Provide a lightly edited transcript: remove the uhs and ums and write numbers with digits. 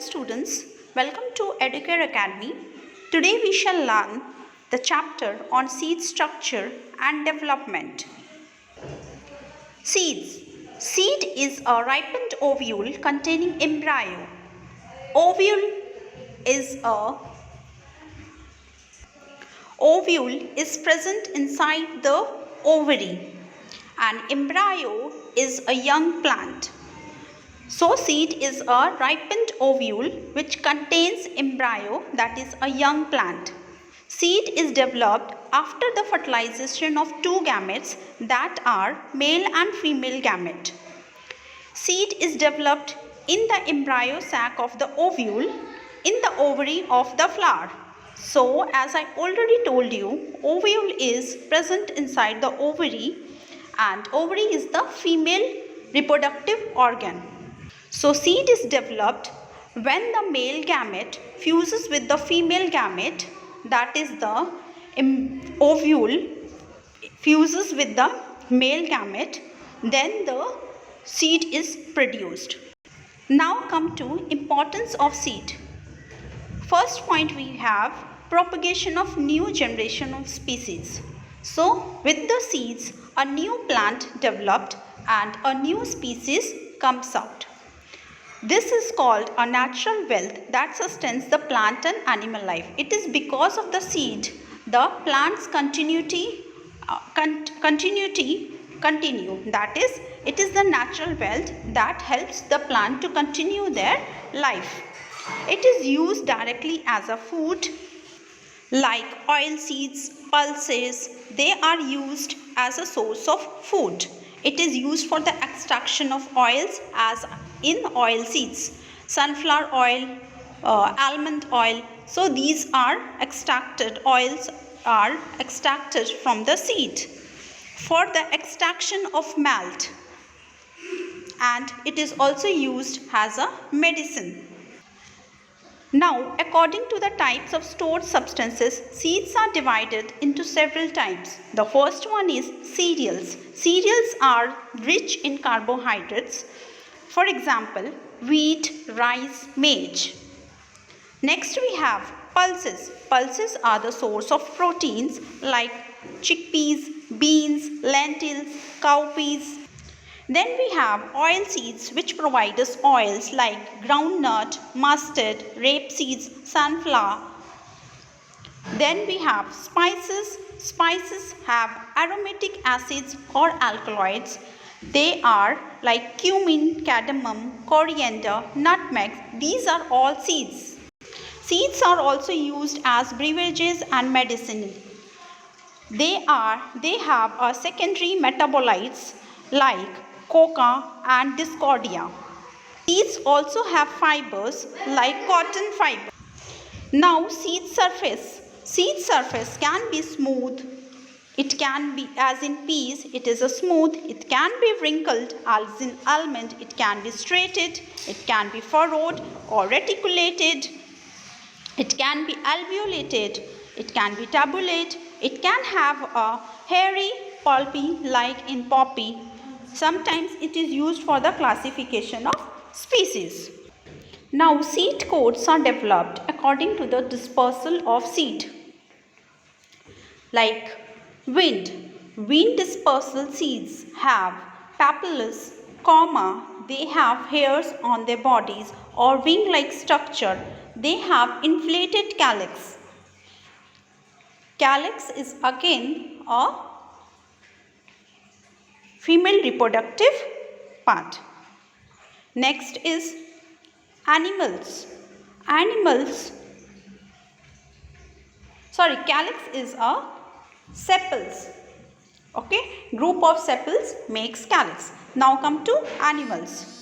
students, welcome to Educare Academy. Today we shall learn the chapter on seed structure and development. Seeds. Seed is a ripened ovule containing embryo. Ovule is present inside the ovary and embryo is a young plant. So seed is a ripened ovule which contains embryo, that is a young plant. Seed is developed after the fertilization of two gametes, that are male and female gamete. Seed is developed in the embryo sac of the ovule in the ovary of the flower. So as I already told you, ovule is present inside the ovary and ovary is the female reproductive organ. So seed is developed when the male gamete fuses with the female gamete, that is the ovule fuses with the male gamete, then the seed is produced. Now come to importance of seed. First point we have propagation of new generation of species. So with the seeds a new plant developed and a new species comes out. This is called a natural wealth that sustains the plant and animal life. It is because of the seed the plant's continuity continue. That is, it is the natural wealth that helps the plant to continue their life. It is used directly as a food, like oil seeds, pulses. They are used as a source of food. It is used for the extraction of oils as in oil seeds, sunflower oil, almond oil. So these are extracted, oils are extracted from the seed for the extraction of malt, and it is also used as a medicine. Now, according to the types of stored substances, seeds are divided into several types. The first one is cereals. Cereals are rich in carbohydrates. For example, wheat, rice, maize. Next we have pulses. Pulses are the source of proteins like chickpeas, beans, lentils, cowpeas. Then we have oil seeds which provide us oils like groundnut, mustard, rapeseed, sunflower. Then we have spices. Spices have aromatic acids or alkaloids. They are like cumin, cardamom, coriander, nutmeg. These are all seeds. Seeds are also used as beverages and medicine. They have a secondary metabolites like coca and discordia. Seeds also have fibers like cotton fiber. Now seed surface. Seed surface can be smooth. It can be, as in peas, it is a smooth. It can be wrinkled, as in almond. It can be straighted. It can be furrowed or reticulated. It can be alveolated. It can be tabulate. It can have a hairy pulpy like in poppy. Sometimes it is used for the classification of species. Now seed coats are developed according to the dispersal of seed. Like wind. Wind dispersal seeds have papillus, they have hairs on their bodies or wing-like structure. They have inflated calyx. Calyx is again a female reproductive part. Next is animals. Calyx is a sepals. Okay, group of sepals makes calyx. Now come to animals.